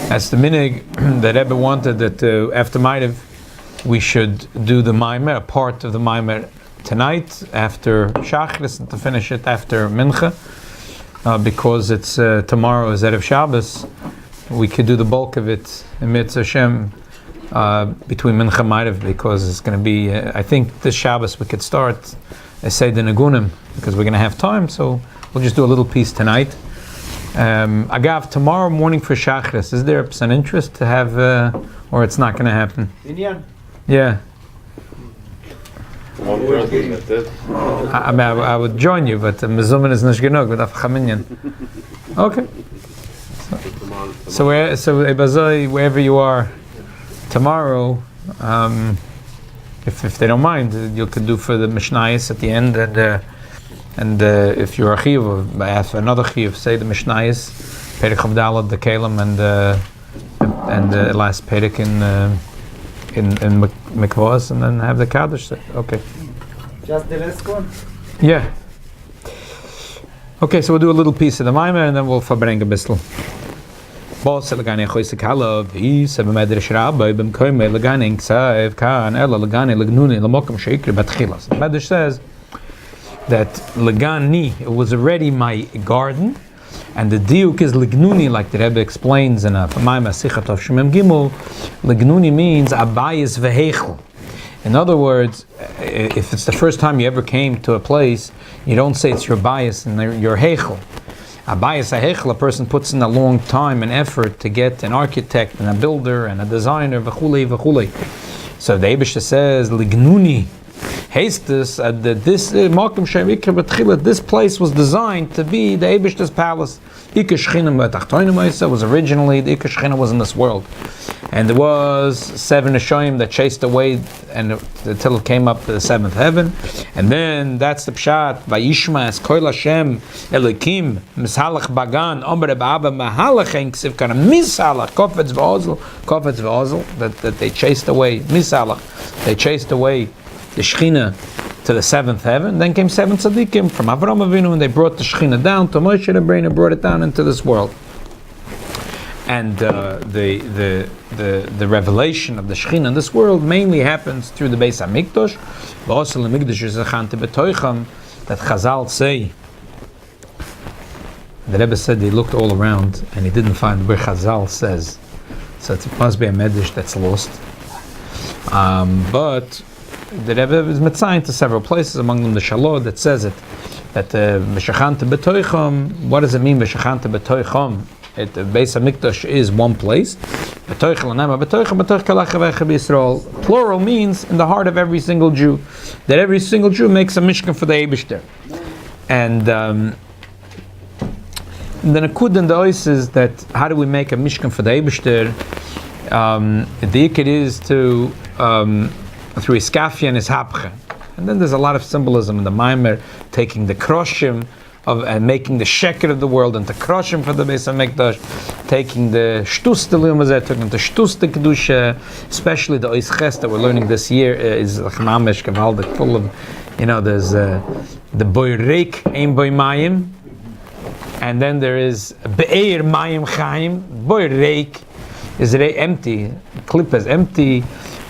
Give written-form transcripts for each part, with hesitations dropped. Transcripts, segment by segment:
That's the minig that Rabbi wanted that after Ma'ariv we should do the Maimer, a part of the Maimer tonight after Shachris, and to finish it after Mincha, because it's tomorrow is Erev Shabbos. We could do the bulk of it in Mitzvah Hashem between Mincha and Ma'ariv, because it's going to be, I think this Shabbos we could start Seder Negunim, because we're going to have time, so we'll just do a little piece tonight. Agav, tomorrow morning for Shachris, is there some interest to have, or it's not going to happen? Yeah. I would join you, but Mezuman is not genug with Afchaminyan. Okay. So wherever you are tomorrow, if they don't mind, you could do for the Mishnayos at the end, and if you're a chiyuv, ask another chiyuv, say the Mishnayos, Perek Chavdalad, the Kalim, and the last Perek in Mikvahs, and then have the Kaddish. Okay. Just the last one? Yeah. Okay, so we'll do a little piece of the Maimer, and then we'll Farbrengen a bissl. Boss legane khoyse kalav hi sebe medresh rabbi bim koime legane ksav kan ela legane legnuni lemokem sheikri batchilas. Medrash says that legani, it was already my garden, and the diuk is legnuni, like the Rebbe explains in a Maimer Sichat of Shemem Gimel. Legnuni means abayis vehechel. In other words, if it's the first time you ever came to a place, you don't say it's your bias and your hechel. A bias, a hechel, a person puts in a long time and effort to get an architect and a builder and a designer, v'chulei, v'chulei. So the Eibishter says, lignuni, hastes, this place was designed to be the Eibishter's palace. Was originally, the Ikar Shechina was in this world. And there was 7 Neshoim that chased away until it came up to the 7th heaven. And then that's the Pshat, Vayishma es Koil Hashem Elikim Mishalach Bagan Omer Ba'aba Mahalach En Ksiv Kana Mishalach Kofetz V'Ozel that they chased away, Mishalach, they chased away the Shechina to the 7th heaven. Then came 7 Tzaddikim from Avraham Avinu, and they brought the Shechina down to Moshe Rabbeinu and brought it down into this world. And the revelation of the Shechina in this world mainly happens through the Beis HaMikdash. V'osel HaMikdash is zachanti b'toicham, that Chazal say. The Rebbe said he looked all around and he didn't find where Chazal says. So it must be a medrash that's lost. But the Rebbe is mitzayin to several places, among them the Shalom that says it, that V'shachanta b'toicham, what does it mean V'shachanta b'toicham? The Beis HaMikdash is one place. Plural means in the heart of every single Jew, that every single Jew makes a mishkan for the Eibishter. And the Nakud and the Ois is that how do we make a mishkan for the Eibishter? The ikid is to through iskafia and ishapche, and then there's a lot of symbolism in the Maimer, taking the kroshim of and making the sheker of the world into kroshim for the Beis HaMikdash, taking the shtus the liyumazeh, taking the shtus the kedusha, especially the ois ches that we're learning this year is mamish gavaldik, full of, there's the boy reik ein boy mayim, and then there is be'er mayim chaim. Boy reik is empty, klippa is empty,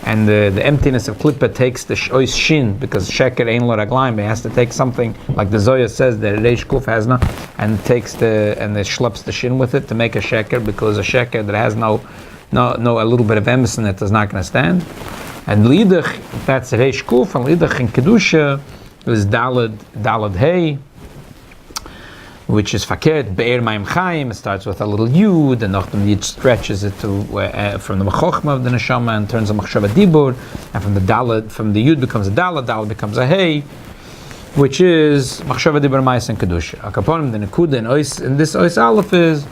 and the emptiness of klippa takes the ois shin, because sheker ein lo raglaim, it has to take something like the Zoya says that reish kuf has no, and takes it schleps the shin with it to make a sheker, because a sheker that has no a little bit of emes in it is not going to stand. And lidach, that's reish kuf, and lidach in kedusha is dalad hey, which is fakert be'er ma'im chaim. It starts with a little yud, and then it stretches it to from the mechochma of the neshama and turns a machshava dibur, and from the yud becomes a dalad becomes a hey, which is machshava dibur ma'is and kedusha. Akaponim the nekuda in this ois aleph is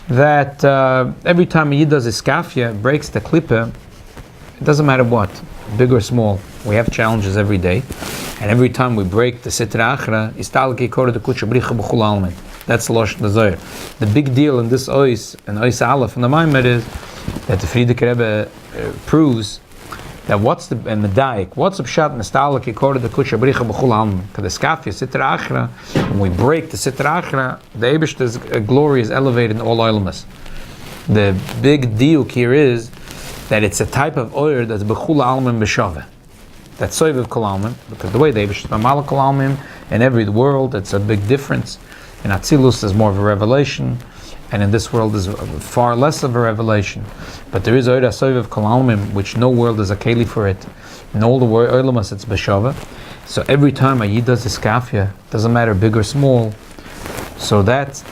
that every time a yid does iskafia, breaks the klippa, it doesn't matter what, big or small. We have challenges every day, and every time we break the sitra achra, istalki kore de kutsha bricha b'chul almin. That's the losh the zoyer. The big deal in this ois and ois aleph and the maimer is that the Frierdiker Rebbe proves that what's the pshat istalki kore de kutsha bricha b'chul almin. Because the skafia sitra achra, when we break the sitra achra, the Eibishter's glory is elevated in all oilmas. The big deal here is that it's a type of oil that's b'chul almin b'shaveh. That's soiv kol almin, because the way they b'shtamal kol almin in every world, it's a big difference. In Atzilus, there's more of a revelation, and in this world, there's far less of a revelation. But there is oil soiv kol almin, which no world is a keli for it. In all the oilmas, it's b'shaveh. So every time a yid does iskafia, doesn't matter big or small. So that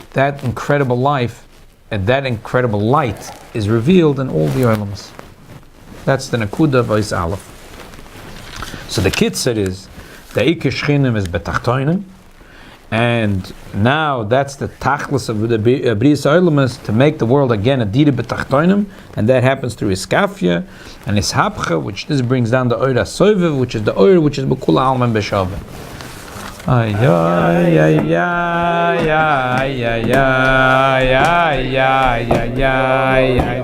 incredible life and that incredible light is revealed in all the oilmas. That's the nakuda of ois aleph. So the kitzur is the ikish chinim is betachtoinim, and now that's the tachlis of the bris oilmas to make the world again a dira betachtoinim, and that happens through iskafia and ishapcha, which this brings down the oira soiviv, which is the oir which is bekula alman b'shaveh. Ay ay ay ay ay ay ay ay ay ay.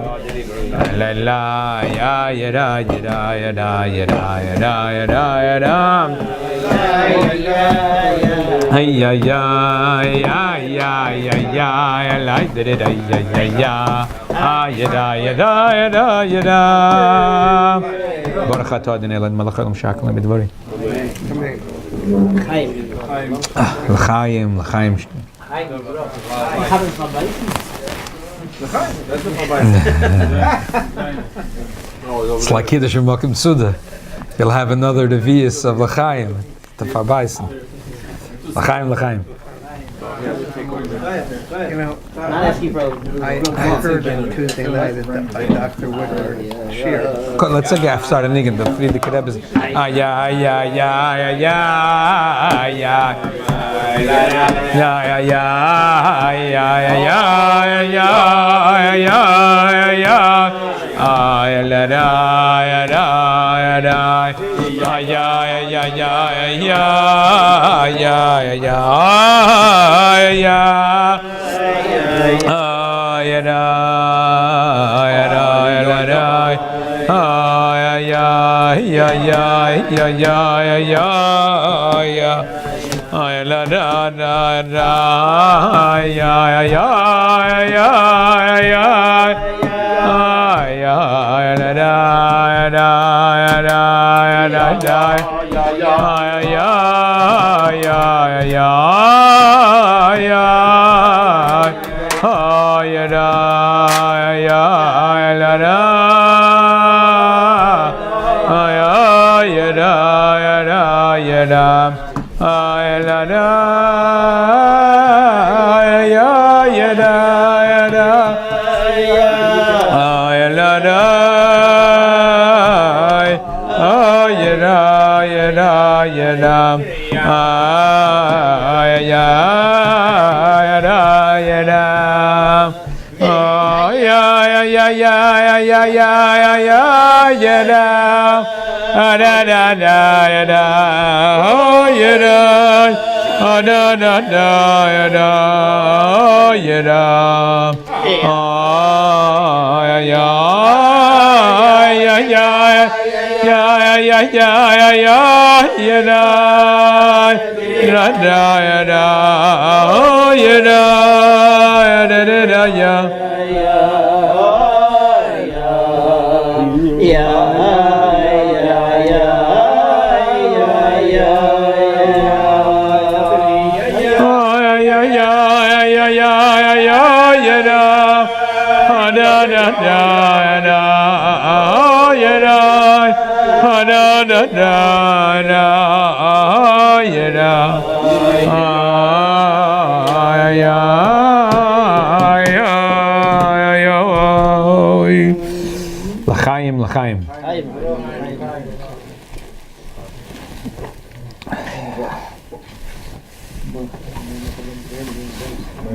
La la ya ya da ya da ya da ya da ya da ya da ya da. Ay ya ya ya ya ya ya la da da ya ya ya. Ay ya da ya da ya da ya da. Baruch atah Adonai Eloheinu melech haolam she'akol b'dvarim. L'chaim. It's like Kiddush and Makim Suda. You'll have another Revius of L'chaim to Farbaisen. L'chaim. I heard on Tuesday night that by Dr. Woodward Shear. Let's say I've started niggin, but Frierdiker Rebbe is Yeah. L'chaim, l'chaim.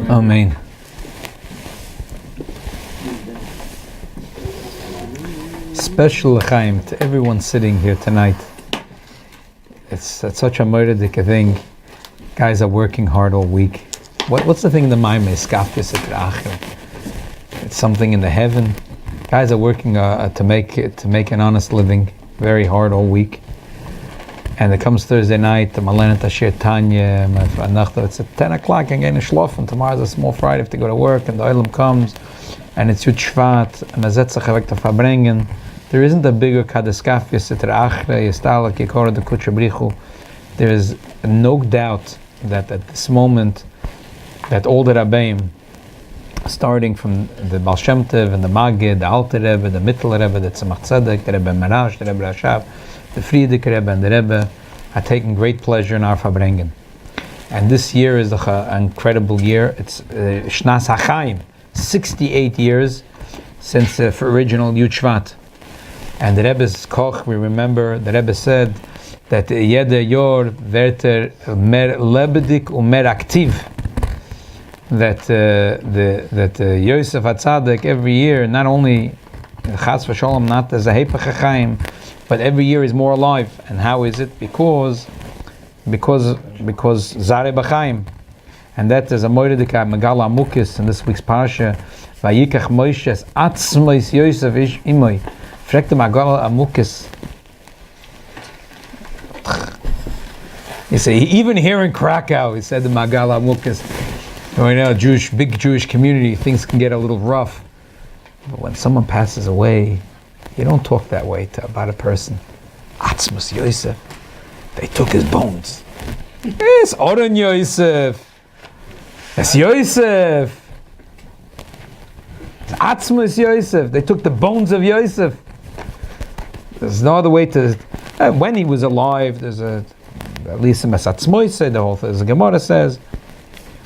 Amen. Special l'chaim to everyone sitting here tonight. It's such a murderdik thing. Guys are working hard all week. What's the thing in the mind? It's something in the heaven. Guys are working to make an honest living, very hard all week. And it comes Thursday night, the Malena Tashir Tanya, it's at 10 o'clock, and getting schlof, and tomorrow's a small Friday, if to go to work, and the Olam comes, and it's Yud Sehvat, and Farbrengen. There isn't a bigger Kadeskafia, Sitra Achre, Yestalak, Yekora, the Kuchabrichu. There is no doubt that at this moment, that all the Rabbeim, starting from the Baal Shem Tov and the Magid, the Alter Rebbe, the Mittel Rebbe, the Tzemach Tzedek, the Rebbe Marash, the Rebbe Rashav, the Frierdiker Rebbe, and the Rebbe are taking great pleasure in our Farbrengen. And this year is an incredible year. It's Shnas HaChaim, 68 years since the original Yud Sehvat. And the Rebbe's Koch, we remember, the Rebbe said that Jeder Yor werter mer lebendig und mer aktiv. That Yosef HaTzadik every year, not only Chas v'Sholom, not as a Hepech HaChaim, but every year is more alive. And how is it? Because Zare B'Chaim. And that is a Moedeka Megala Amukis in this week's Parsha. Vayikach Moshes Atzmos Yosef Ish Imoy. Fragt the Megala Amukis. You see, even here in Krakow, he said the Megala Amukis. Right now, big Jewish community, things can get a little rough. But when someone passes away, you don't talk that way about a person. Atzmos Yosef. They took his bones. Yes, Oren Yosef. It's Yosef. It's Atzmos Yosef. They took the bones of Yosef. There's no other way to... when he was alive, there's at least a Mesatzmoise, the whole thing, as the Gemara says.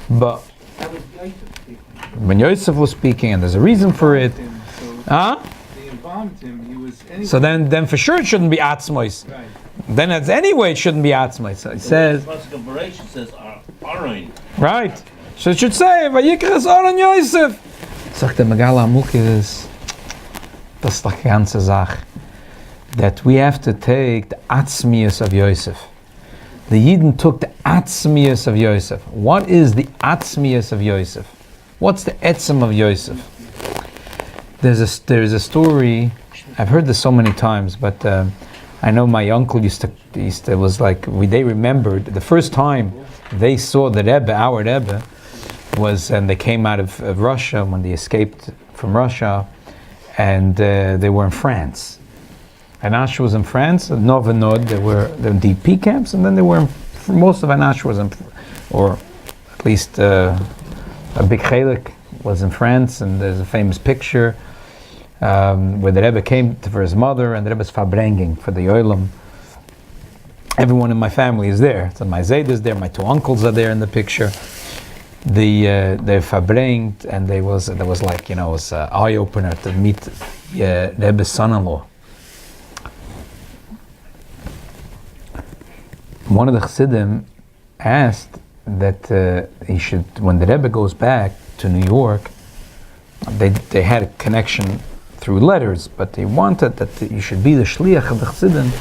But when Yosef was speaking, and there's a reason for it. They embalmed him. He was anyway. So then for sure it shouldn't be Atzmois. Right. Then anyway it shouldn't be Atzmois. So it says. The says Aron. Right. So it should say Vayikras Aron Yosef. Sagt der Megala Amukis, das ist die ganze Sache, that we have to take the Atzmius of Yosef. The Yidden took the Atzmius of Yosef. What is the Atzmius of Yosef? What's the Etzem of Yosef? There's a story. I've heard this so many times, but I know my uncle used to was like they remembered the first time they saw the Rebbe, our Rebbe, was, and they came out of Russia when they escaped from Russia, and they were in France. And Anash was in France, Nova Nod, there were the DP camps, and then they were most of Anash was in, or at least a big chelik was in France, and there's a famous picture where the Rebbe came for his mother, and the Rebbe's Farbrengen for the Olam. everyone in my family is there. So my Zayd is there, my two uncles are there in the picture. They're Farbrengen, and there was like, it was an eye-opener to meet Rebbe's son-in-law. One of the Chassidim asked that he should, when the Rebbe goes back to New York, they had a connection through letters, but they wanted that he should be the shliach of the Chassidim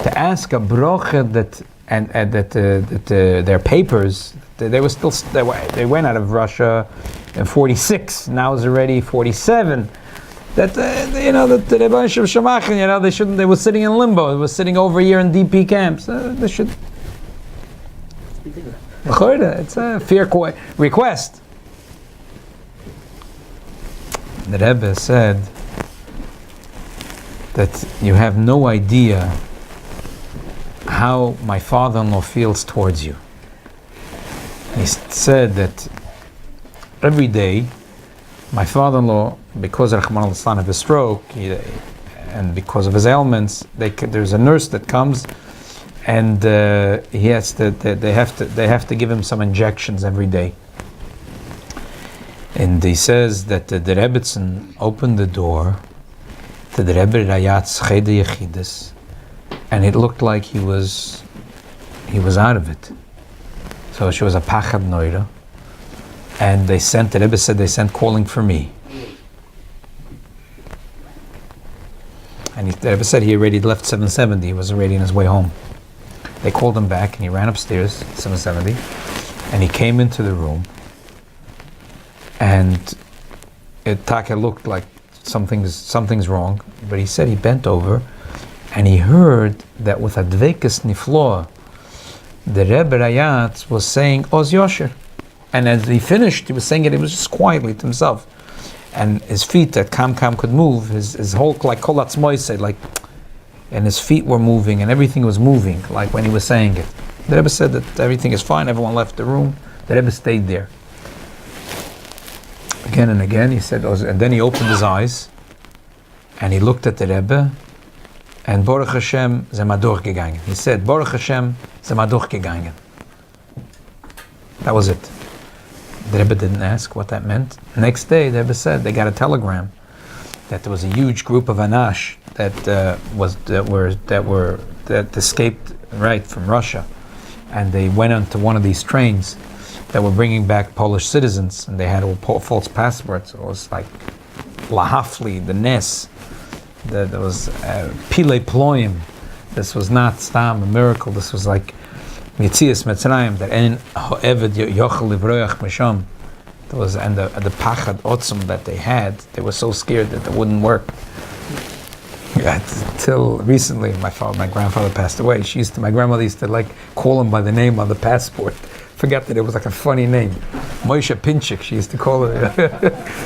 to ask a brocha that their papers, they went out of Russia in 46. Now it's already 47. That that the Rebbe Shemachin, they shouldn't. They were sitting in limbo. They were sitting over a year in DP camps. They should. It's a fair request. The Rebbe said that you have no idea how my father-in-law feels towards you. He said that every day, my father-in-law, because Yochanan Marsov had a stroke, and because of his ailments, there's a nurse that comes, and they have to give him some injections every day. And he says that the Rebbetzin opened the door to the Rebbe Rayat's Cheder Yechidus, and it looked like he was out of it. So she was a pachad noira, and the Rebbe said they sent calling for me. And the Rebbe said he already left 770, he was already on his way home. They called him back, and he ran upstairs, 770, and he came into the room, and Taka looked like something's wrong, but he said he bent over, and he heard that with a dvekas nifloa, the Rebbe Rayatz was saying Oz Yosher. And as he finished, he was saying it was just quietly to himself. And his feet that Kam could move, his whole, like Kolatz Moise, like, and his feet were moving and everything was moving, like when he was saying it. The Rebbe said that everything is fine, everyone left the room, the Rebbe stayed there. Again and again, he said, and then he opened his eyes, and he looked at the Rebbe, and Baruch Hashem, ze ma durchgegangen. He said, Baruch Hashem, ze ma durchgegangen. That was it. The Rebbe didn't ask what that meant. Next day, the Rebbe said they got a telegram that there was a huge group of Anash that escaped right from Russia, and they went onto one of these trains that were bringing back Polish citizens, and they had all false passports. It was like Lahafli, the Nes. There was Pile Ploim. This was not Stam, a miracle. This was like Mitzias Mitzrayim, that en Eved Yochel Livroyach Misham. There was, and the Pachad Otzum that they had, they were so scared that it wouldn't work. Till recently, my grandfather passed away. My grandmother used to like call him by the name on the passport. Forgot that it was like a funny name, Moshe Pinchik. She used to call it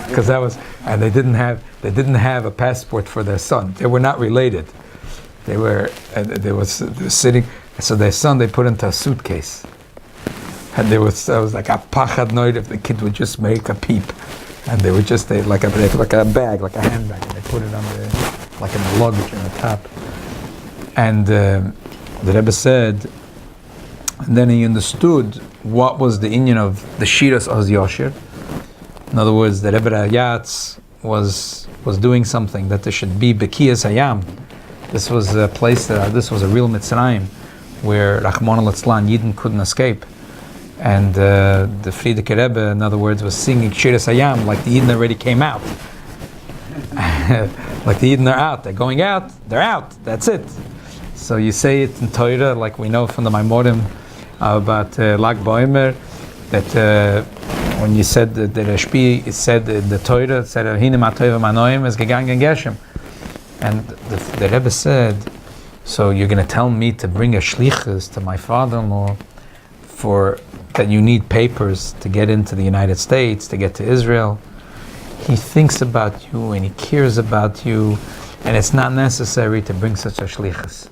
because that was, and they didn't have a passport for their son. They were not related. They were sitting. So their son they put into a suitcase, and it was like a pachad noid if the kid would just make a peep, and they put like a bag, like a handbag, and they put it on like in the luggage on the top. And the Rebbe said, and then he understood what was the inyan of the Shiras Oz Yosher. In other words, the Rebbe Rayatz was doing something that there should be Bekiyas Hayam. This was a place this was a real Mitzrayim, where Rachmana Litzlan Yidden couldn't escape. And the Frierdiker Rebbe, in other words, was singing Shiras Hayam like the Yidden already came out. Like the Yidden are out, they're going out, they're out, that's it. So you say it in Torah, like we know from the Maimorim about Lag Boimer, that when you said the Rashbi, it said the Torah, it said Hine ma Tova manoim es gegangen Geshem. And the Rebbe said, so you're going to tell me to bring a shlichus to my father-in-law for that you need papers to get into the United States, to get to Israel. He thinks about you and he cares about you, and it's not necessary to bring such a shlichus.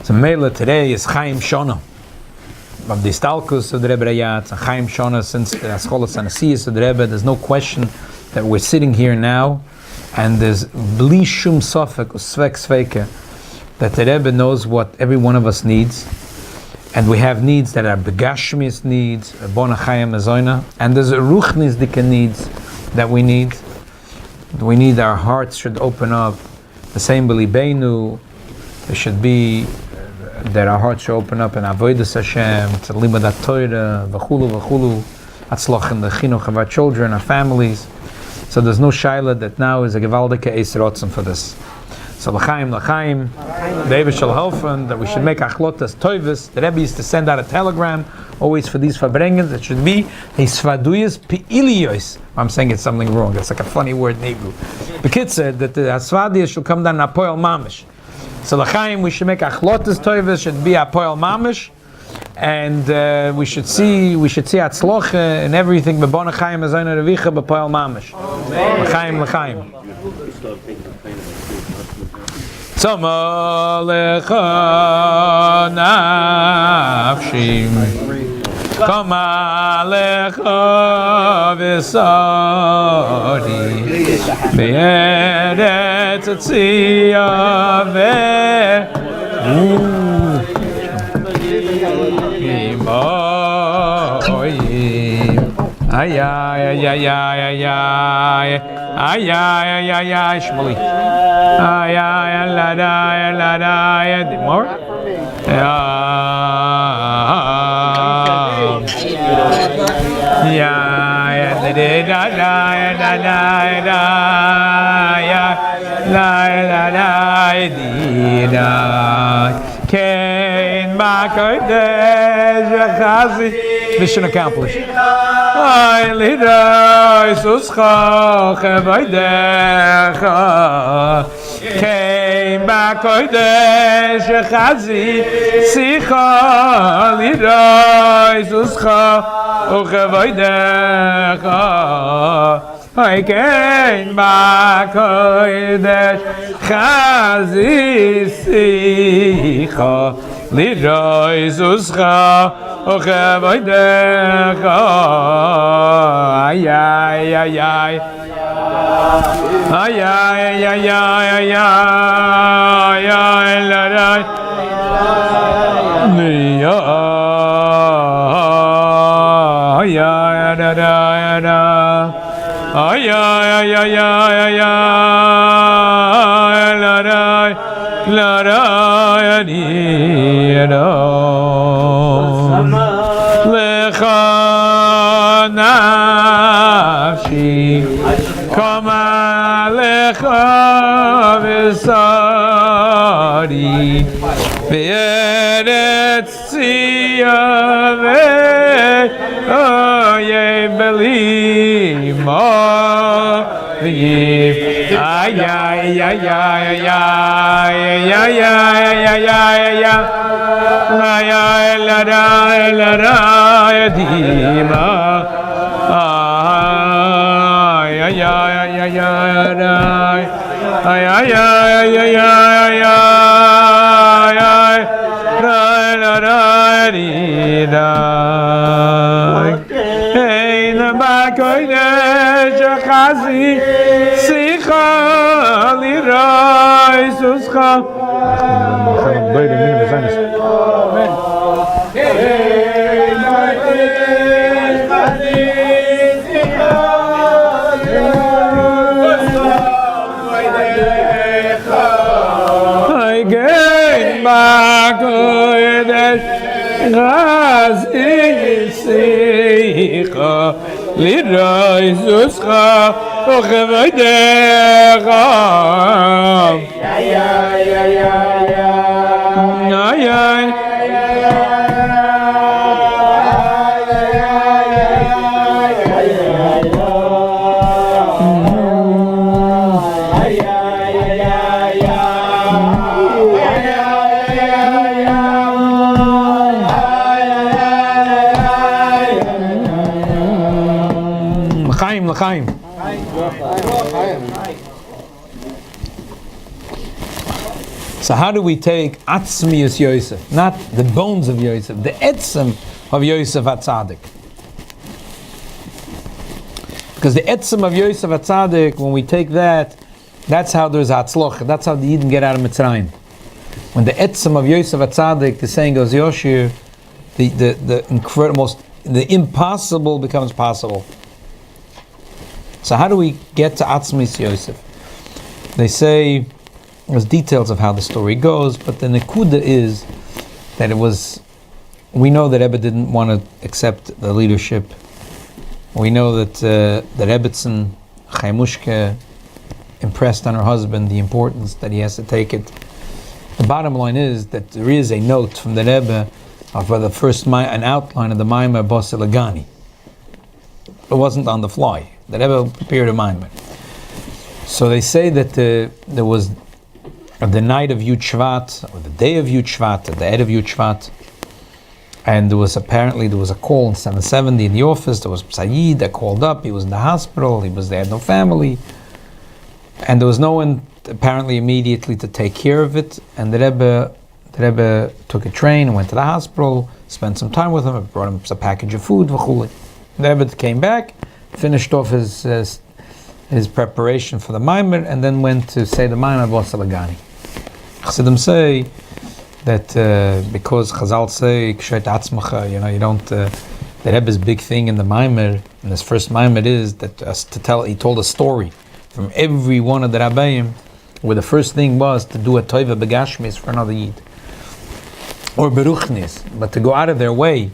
So Mela today is Chaim Shona. Of the Stalkus of the Rebbe Rayatz, and Chaim Shona since the Ascholas and Asiyas of the Rebbe, there's no question that we're sitting here now, and there's Bli Shum Sofek, Svek Sveke, that the Rebbe knows what every one of us needs, and we have needs that are begashmius needs, bona chayim azoina, and there's a ruchnisdike needs that we need. We need our hearts should open up. The same b'libeinu, there should be that our hearts should open up in avodas Hashem, to limud Torah, v'chulu v'chulu, atzloch in the chinuch of our children, our families. So there's no shaila that now is a gewaldike eis rotzen for this. So l'chaim, the Rebbe shall helfen that we should make achlotas toivus. The Rebbe used to send out a telegram always for these Farbrengen. It should be hisvaduyas pe'iliyos. I'm saying it's something wrong. It's like a funny word in Hebrew. The kid said that the asvadiyas should come down apoel mamish. So l'chaim, we should make achlotas toivus, should be apoel mamish, and we should see atzloch and everything. B'bona chayim azayna revicha b'apoel mamish. L'chaim. Tzoma lecha nafshim, kama lecha v'sari, be'eretz tzia ve'imoyim. Ay, Shmuli. More? Mission accomplished. Ay liday suscha chevaydecha came back kodesh chazi sicha liday suscha chevaydecha I came back kodesh chazi sicha liday suscha okay, boy, ay, ay, ay, ay, ay, ay, ay, ay, ay, ay, nafshi kama lecha v'sari be'eretz tzia ve'oyei belimo v'yiv ay ay ay ay ay ay ay ay ay Liray suscha ochevaydecha ay ay ay ay ay L'chaim. So how do we take Atzmius Yosef, not the bones of Yosef, the etzem of Yosef HaTzadik? Because the etzem of Yosef HaTzadik, when we take that, that's how there's Hatzloch, that's how the Yidden get out of Mitzrayim. when the etzem of Yosef HaTzadik, the saying goes, Yoshir, the incredible, the impossible becomes possible. So how do we get to Atzmis Yosef? They say, there's details of how the story goes, but the Nekuda is that we know that Rebbe didn't want to accept the leadership. We know that Rebbetzin, Chaimushke, impressed on her husband the importance that he has to take it. The bottom line is that there is a note from the Rebbe for the first an outline of the Maimar Bosilagani. It wasn't on the fly. The Rebbe prepared a Maimar. So they say that there was the night of Yud Sehvat, or the day of Yud Sehvat, or the Ed of Yud Sehvat, and there was a call in 770 in the office. There was Sayyid that called up. He was in the hospital. They had no family, and there was no one apparently immediately to take care of it. And the Rebbe took a train and went to the hospital, spent some time with him, brought him a package of food. The Rebbe came back, finished off his preparation for the Maimer, and then went to say the Maimer Bosalagani. Chassidim say that because Chazal say Kshet Atzmacha, you don't. The Rebbe's big thing in the Maimer, in this first Maimer, is that he told a story from every one of the Rabbeim, where the first thing was to do a Toiva Begashmis for another Yid, or Beruchnis, but to go out of their way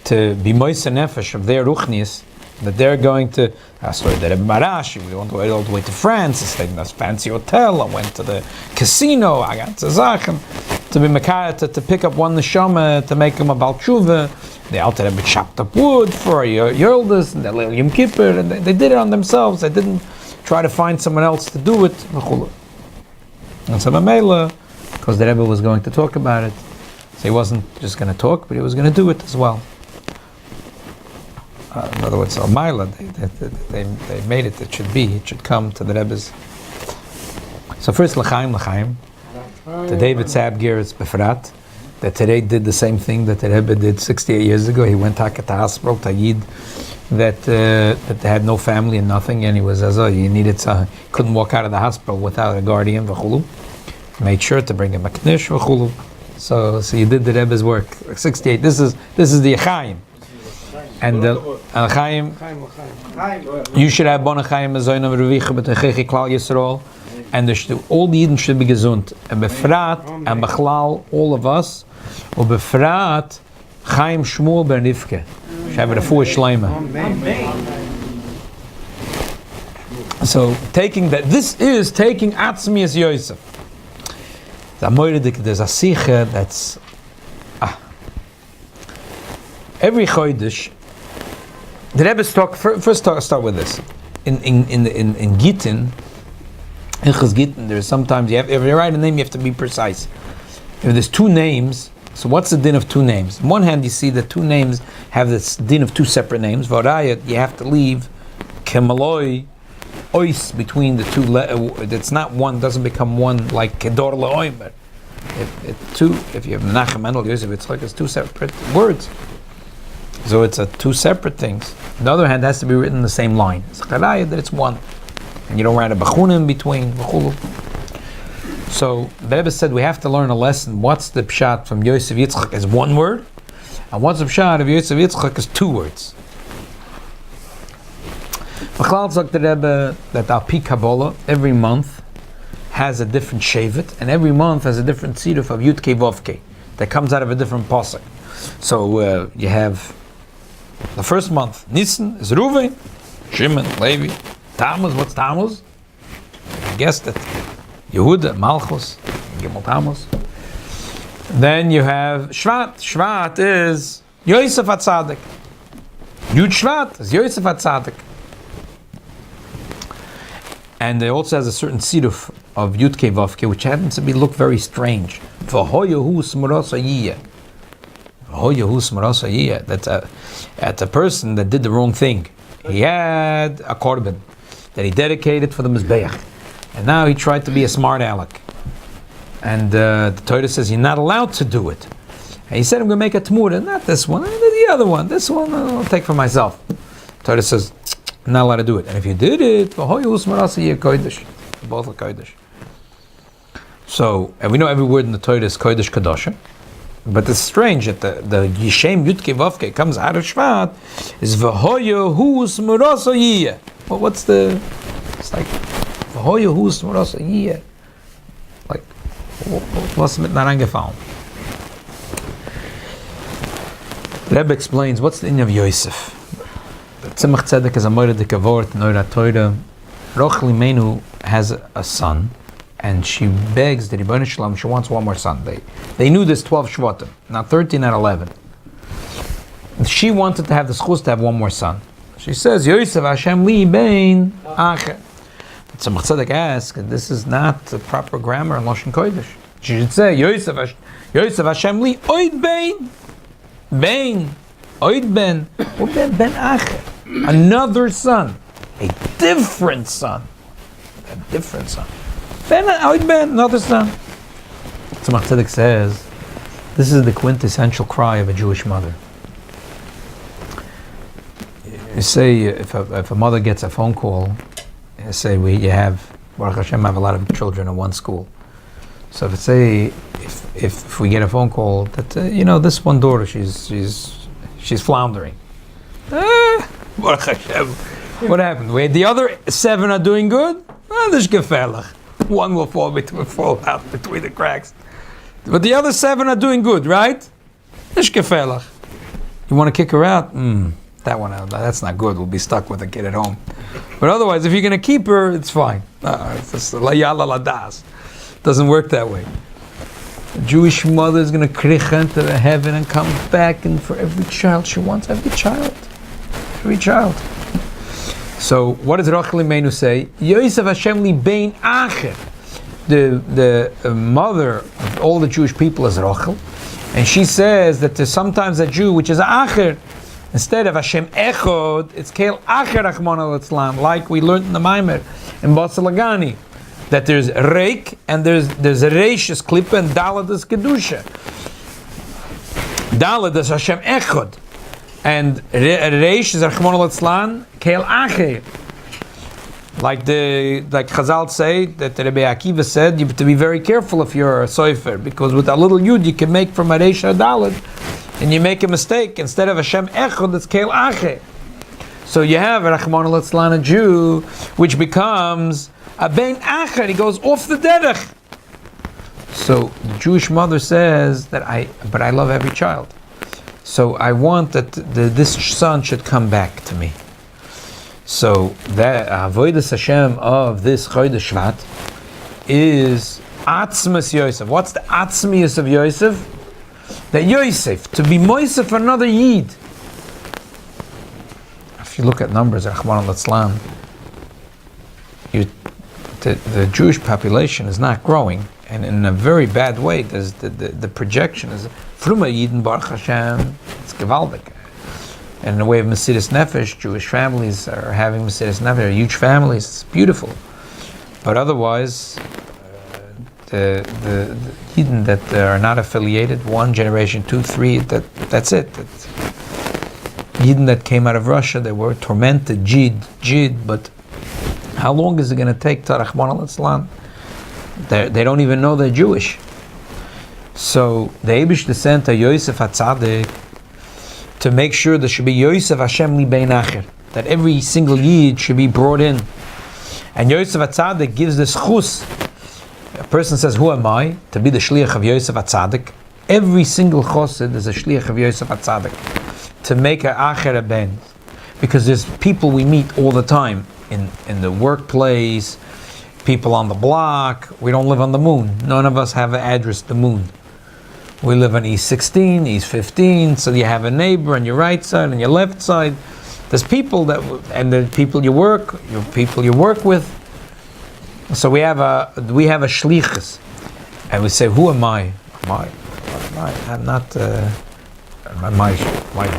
to be Moisa Nefesh of their Ruchnis, that they're going to. I saw that Rebbe Marashi, we went all the way to France, I stayed in this fancy hotel, I went to the casino, I got to Zachem, to be Mekaya, to pick up one Neshama, to make him a Balchuva. They out there chopped up wood for Yerldus, and the little Yom Kippur, and they did it on themselves. They didn't try to find someone else to do it. And so Mamela, because the Rebbe was going to talk about it, so he wasn't just going to talk, but he was going to do it as well. In other words, Almaila, they made it. It should come to the Rebbe's. So first, L'chaim, the David Sabgir is Befrat, that today did the same thing that the Rebbe did 68 years ago. He went to the hospital, Tayyid, that they had no family and nothing, and he was couldn't walk out of the hospital without a guardian, v'chulu. Made sure to bring him a knish, v'chulu. So you did the Rebbe's work. 68. This is the Chaim. And the Chaim, you should have Bon Chaim Azoyna Revicha B'Techechi Klal Yisrael, and all the Yidden should be gesund. And Befrat and Bechlal, all of us, or Befrat Chaim Shmuel Ben Rivke. Should have a full Shleima. So this is taking Atzmi as Yosef. There's a Sicha that's every Chodesh. The Rebbe start with this. In Gittin, Ilchus Gittin, there's sometimes if you write a name, you have to be precise. If there's two names, so what's the din of two names? On one hand, you see that two names have this din of two separate names. Varayat, you have to leave Kemaloi Ois between the two. It's not one, doesn't become one like Kedor La'oimer. If you have Menachem Mendel Yosef, it's two separate words. So it's two separate things. On the other hand, it has to be written in the same line. It's charayah that it's one. And you don't write a bachuna in between. So the Rebbe said we have to learn a lesson. What's the pshat from Yosef Yitzchak is one word, and what's the pshat of Yosef Yitzchak is two words. Bechlal sagt the Rebbe that Al Pi Kabbalah every month has a different shevet, and every month has a different tziruf of Yud Kei Vav Kei that comes out of a different pasuk. So you have the first month, Nisan is Reuven, Shimon, Levi, Tammuz. What's Tammuz? I guessed it. Yehuda, Malchus, Gimel Tammuz. Then you have Shvat. Shvat is Yosef HaTzadik. Yud Shvat is Yosef HaTzadik. And it also has a certain siruf of Yud Kei Vav Kei, which happens to look very strange. V'hoyahu smurasa yiyeh. That's a person that did the wrong thing. He had a korban that he dedicated for the Mizbeach, and now he tried to be a smart aleck. And the Torah says you're not allowed to do it. And he said, I'm going to make a tmura, not this one, the other one. This one I'll take for myself. The Torah says, I'm not allowed to do it. And if you did it, both are kodesh. So, and we know every word in the Torah is Kodesh Kadoshim. But it's strange that the Yishem Yudke Vavke comes out of Shvat is V'hoyo hus murasa yiyeh. Well, what's the? It's like V'hoyo hus murasa yiyeh. Like, was mit not eingefallen? Rebbe explains what's the inyan of Yosef. Tzemach Tzedek is a moira dekavort in Oira Torah. Rochel Imenu has a son. And she begs the Rebbeinu Shalom, she wants one more son. They knew this 12 Shvatim, not 13, not 11. She wanted to have the schus to have one more son. She says, Yosef Hashem li bein acher. But Tzemach Tzedek asks, this is not the proper grammar in Lashon Kodesh. She should say, Yosef Hashem li oid bein. Bein. Oid ben. Ben acher. Another son. A different son. A different son. Ben, another son. Tzemach Tzedek says, this is the quintessential cry of a Jewish mother. You say, if a mother gets a phone call, you say, you have, Baruch Hashem, have a lot of children in one school. So if we get a phone call that, this one daughter, she's floundering. Baruch Hashem. What happened? The other 7 are doing good? Das ist gefährlich. One will fall out between the cracks. But the other 7 are doing good, right? Das ist gefährlich. You want to kick her out? That one, that's not good. We'll be stuck with the kid at home. But otherwise, if you're going to keep her, it's fine. It's just la yala la das. Doesn't work that way. A Jewish mother is going to krich into the heaven and come back, and for every child she wants, every child. So what does Rachel Imenu say? Yosef Hashem li bein acher. The mother of all the Jewish people is Rachel, and she says that there's sometimes a Jew which is acher. Instead of Hashem echod, it's kel acher Rachmana litzlan, like we learned in the Maimer in Basalagani, that there's reik and there's a reish is klipa and dalad is kedusha. Dalad is Hashem echod. And reish is Rachmana litzlan kel acher. Like Chazal say, that Rabbi Akiva said, you have to be very careful if you're a soifer, because with a little yud you can make from a reish a dalad, and you make a mistake. Instead of Hashem echod, it's kel acher. So you have a Rachmana litzlan, a Jew, which becomes a bein acher. He goes off the derech. So the Jewish mother says that I love every child. So I want that this son should come back to me. So the avodas Hashem of this Chodesh Shvat is atzmas Yosef. What's the atzmius of Yosef? That Yosef, to be Moisef another Yid. If you look at numbers, Rachmana litzlan, the Jewish population is not growing, and in a very bad way. There's the projection is Fruma Yidin Baruch Hashem, it's gewaldig. And in the way of Mesiras Nefesh, Jewish families are having Mesiras Nefesh, they're huge families, it's beautiful. But otherwise, the Yidden that are not affiliated, 1 generation, 2, 3, that's it. Yidden that came out of Russia, they were tormented, Jid, but how long is it going to take to Rachmana litzlan? They don't even know they're Jewish. So the Eibush sent to Yosef HaTzadik to make sure there should be Yosef Hashem li bein acher, that every single Yid should be brought in. And Yosef HaTzadik gives this chus. A person says, who am I? To be the shliach of Yosef HaTzadik. Every single chosid is a shliach of Yosef HaTzadik, to make a acher a ben. Because there's people we meet all the time in the workplace, people on the block. We don't live on the moon. None of us have an address to the moon. We live on East 16, East 15, so you have a neighbor on your right side and your left side. There's people and the people you work with. So we have a shlichus, and we say, who am I? I'm not my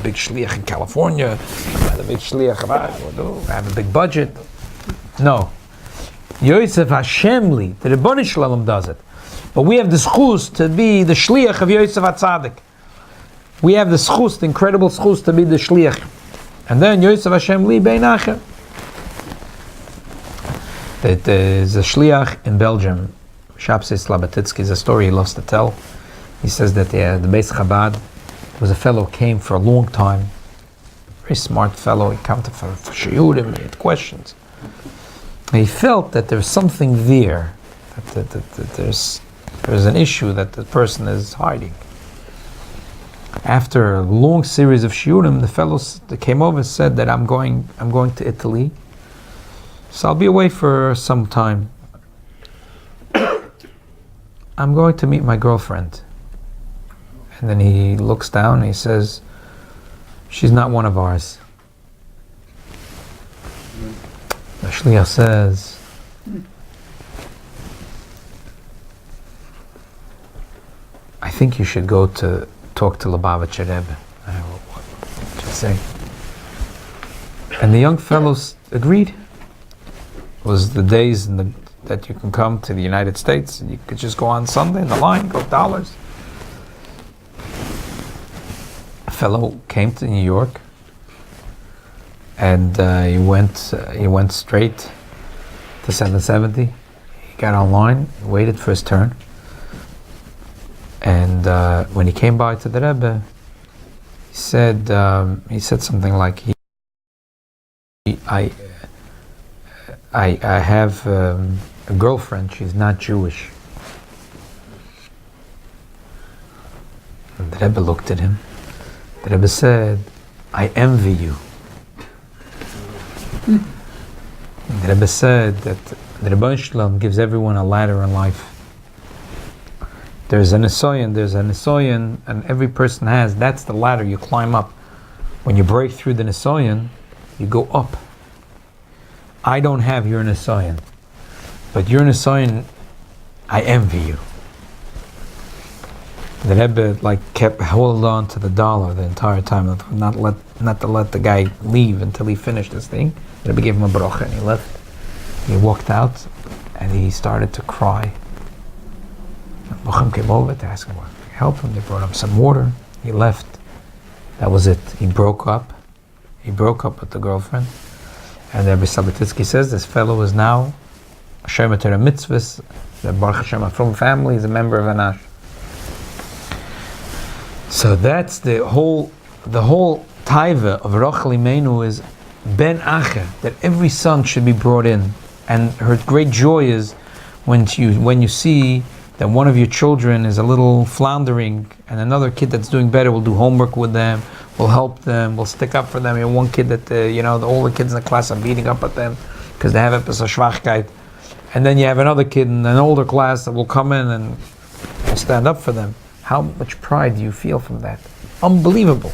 big shliach in California. I'm not a big shliach. I have a big budget. No. Yosef Hashemli, the Rebbeinu Shalom does it. But we have the schus to be the shliach of Yosef HaTzadik. We have the schus, the incredible schus to be the shliach. And then Yosef Hashem li bein acher. There's a shliach in Belgium, Shabtai Slabatitsky is a story he loves to tell. He says that the Beis Chabad was a fellow who came for a long time, very smart fellow. He came for shiurim, he had questions. He felt that there's something there, that there's an issue that the person is hiding. After a long series of shiurim, the fellows that came over said that I'm going to Italy, so I'll be away for some time. I'm going to meet my girlfriend. And then he looks down and he says, she's not one of ours. The shliach says, I think you should go to talk to Lubavitcher Rebbe. What should I say? And the young fellows agreed. It was the days that you can come to the United States and you could just go on Sunday in the line, go dollars. A fellow came to New York and he went straight to 770. He got online, waited for his turn, and when he came by to the Rebbe, he said something like, I have a girlfriend, she's not Jewish. And the Rebbe looked at him. The Rebbe said, I envy you. And the Rebbe said that the Rebbe Shalom gives everyone a ladder in life. There's an Nisoyan, and every person has, that's the ladder you climb up. When you break through the Nisoyan, you go up. I don't have your Nisoyan, but your Nisoyan, I envy you. The Rebbe kept holding on to the dollar the entire time, not to let the guy leave until he finished this thing. The Rebbe gave him a bracha and he left. He walked out and he started to cry. And Bochum came over to ask him what to help him. They brought him some water. He left. That was it. He broke up. He broke up with the girlfriend. And Rabbi Sabatitsky says this fellow is now a Shomer Torah mitzvahs, the Baruch Hashem from family, is a member of Anash. So that's the whole taiva of Rachel Imenu is ben acher, that every son should be brought in, and her great joy is when you see that one of your children is a little floundering, and another kid that's doing better will do homework with them, will help them, will stick up for them. You have one kid that the older kids in the class are beating up at them because they have a schwachkeit, and then you have another kid in an older class that will come in and will stand up for them. How much pride do you feel from that? Unbelievable.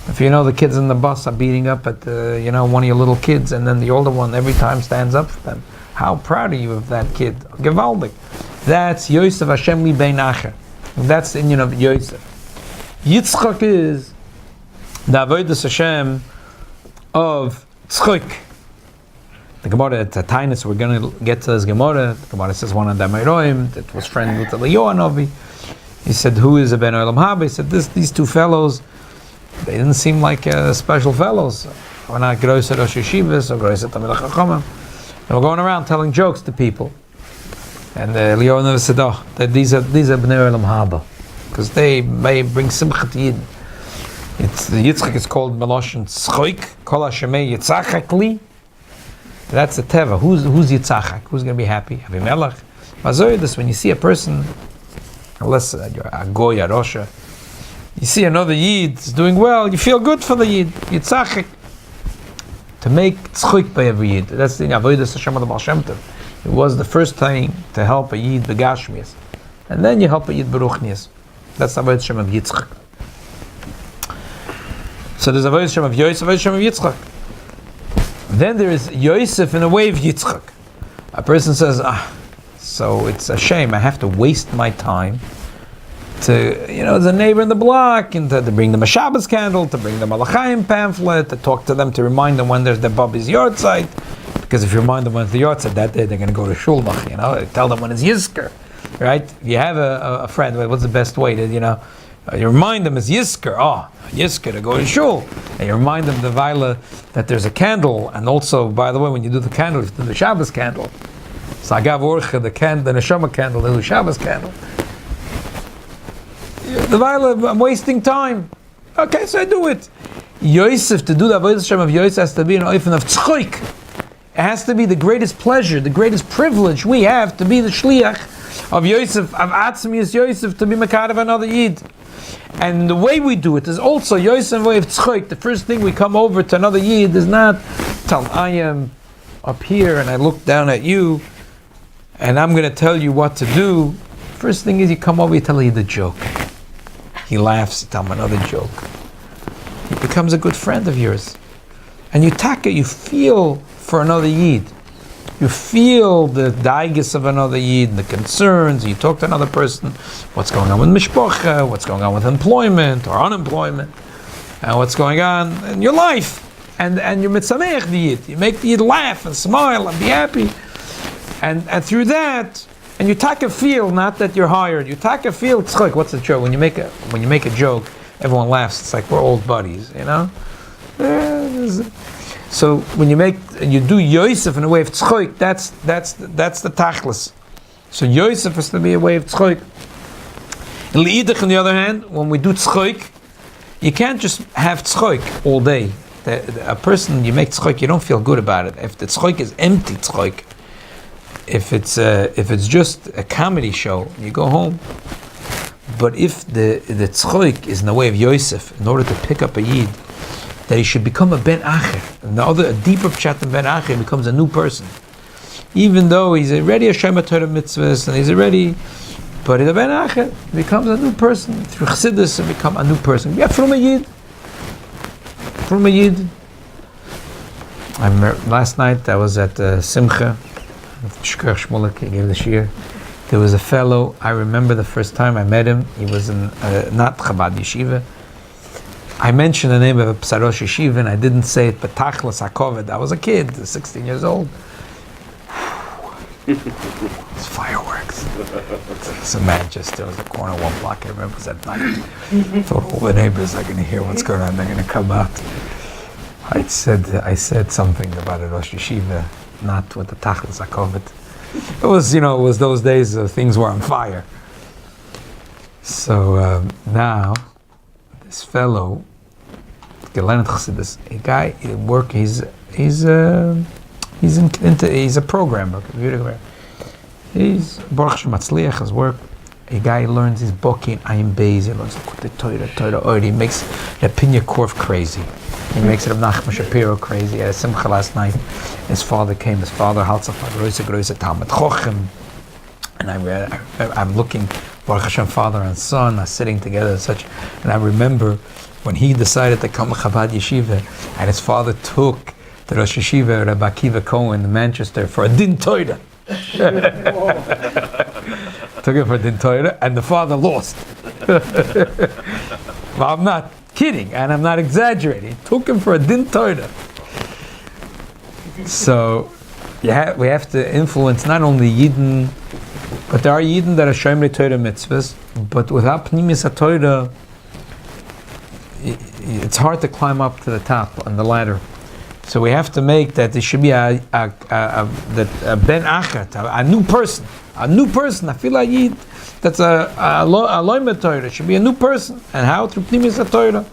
If the kids in the bus are beating up at one of your little kids, and then the older one every time stands up for them, how proud are you of that kid? Gewaldig. That's Yosef Hashem li bein acher. That's the Indian of Yosef. Yitzchak is the avodas Hashem of Tzchok. The Gemara at Tainus, we're going to get to this Gemara. The Gemara says one of the Meroim that was friend with the Leoanovi. He said, who is a Ben Olam Haba? He said, these two fellows, they didn't seem like special fellows. We're not grosser Rosh Yeshivas or grosser Tamil Chachamim. They were going around telling jokes to people. And Leoanovi said, that these are Bnei Olam Haba, because they may bring Simcha to Yid. The Yitzchak is called Meloshin Tzchoik, Kol Hashemei Yitzachak Li. That's the teva. Who's Yitzachak? Who's going to be happy? Avimelech. Mazoyedus, when you see a person, unless you're a goy, a rosha, you see another yid is doing well, you feel good for the yid. Yitzachak. To make tzchuk by every yid. That's the avodas Hashem of the Baal Shem Tov. It was the first thing to help a yid begashmias, and then you help a yid beruchnias. That's the avodas Hashem of Yitzchak. So there's avodas Hashem of Yosef, avodas Hashem of Yitzchak. Then there is Yosef in a way of Yitzchak. A person says, so it's a shame, I have to waste my time to, the neighbor in the block, and to bring them a Shabbos candle, to bring them a L'chaim pamphlet, to talk to them, to remind them when there's the Bubby's yard site. Because if you remind them when it's the yard site, that day they're going to go to Shulmach, tell them when it's Yizker, right? If you have a friend, what's the best way to, you remind them it's Yizker, Yizker to go to Shul. And you remind them the Vaila that there's a candle, and also, by the way, when you do the candle, you do the Shabbos candle. So I got Orcha, the candle, the Neshama candle, the Shabbos candle. The Vaila, I'm wasting time. Okay, so I do it. Yosef, to do the Avodah Hashem of Yosef, has to be an oifen of tzchoik. It has to be the greatest pleasure, the greatest privilege we have to be the shliach of Yosef, of Atzmius Yosef, to be Makarev another Yid. And the way we do it is also Yosef way of tzchoik. The first thing we come over to another Yid is not tell I am up here and I look down at you and I'm going to tell you what to do. First thing is you come over, you tell Yid a joke. He laughs, you tell him another joke. He becomes a good friend of yours. And you taka, you feel for another Yid. You feel the daigus of another Yid, the concerns. You talk to another person, what's going on with mishpocha, what's going on with employment or unemployment, and what's going on in your life. And you mitzameach the Yid. You make the Yid laugh and smile and be happy. And through that, and you taka feel, not that you're hired, you taka feel, tzchok, what's the joke? When you make a joke, everyone laughs. It's like we're old buddies, you know? So when you do Yosef in a way of tzchoik, that's the tachlis. So Yosef is to be a way of tzchoik. In Leidach, on the other hand, when we do tzchoik, you can't just have tzchoik all day. A person, you make tzchoik, you don't feel good about it. If the tzchoik is empty tzchoik, if it's just a comedy show, you go home. But if the tzchoik is in the way of Yosef, in order to pick up a Yid, that he should become a ben acher. And a deeper pshat than ben acher, becomes a new person. Even though he's already a shema Torah mitzvahs, and he's already, but in a ben acher, becomes a new person. Through chassidus, and become a new person. Yeah, from a Yid. From a Yid. I remember last night I was at Simcha, Shker Shmulek, he gave the shir. There was a fellow, I remember the first time I met him, he was in not Chabad Yeshiva. I mentioned the name of a Psarosh Yeshiva and I didn't say it, but Tachlis HaKoved. I was a kid, 16 years old. It's fireworks. It's in Manchester, it was the corner of one block, I remember it was at night. I thought all the neighbors are going to hear what's going on, they're going to come out. I said something about a Rosh Yeshiva, not with the Tachlis HaKoved. It was those days things were on fire. So now, this fellow, a guy, he's a programmer, computer programmer. He's Baruch Shem Matzliach, his work. A guy learns his book in Ayin Beis. He learns the Torah. He makes the Pinya Korf crazy. He makes it of Nachman Shapiro crazy. At a Simcha last night, his father came. His father Halzafar Groise Talmud Chochem, and I'm looking. Baruch Hashem, father and son are sitting together and such. And I remember when he decided to come to Chabad Yeshiva, and his father took the Rosh Yeshiva, Rabbi Akiva Cohen in Manchester, for a Din Torah. Took him for Din Torah, and the father lost. Well, I'm not kidding, and I'm not exaggerating. Took him for a Din Torah. So we have to influence not only Yidden, but there are Yidden that are Shomrei Torah mitzvahs, but without Pnimis HaTorah, it's hard to climb up to the top on the ladder. So we have to make that there should be a ben achat, a new person, a feel Yid, that's a loimet Torah. It should be a new person, and how? Through Pnimis HaTorah.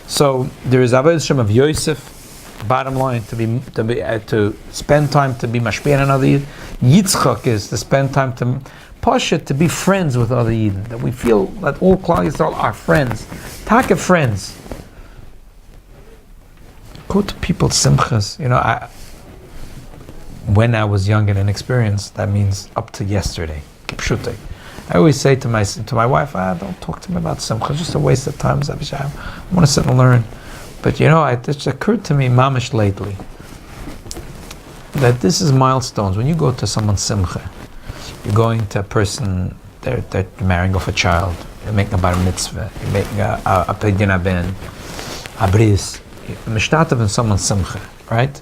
So there is Avodah Hashem of Yosef. Bottom line, to spend time to be mashpia on another Yid. Yitzchak is to spend time to Pasha, to be friends with other Yidden. That we feel that all Klal Yisrael are friends. Taka friends. Go to people's simchas. When I was young and inexperienced, that means up to yesterday. Kipshute. I always say to my wife, don't talk to me about simchas. It's just a waste of time. I want to sit and learn. But it just occurred to me, mamish lately, that this is milestones. When you go to someone's simcha, you're going to a person, they're marrying off a child, you're making a bar mitzvah, you're making a pidyon aben, a bris, mishtatav in someone's simcha, right?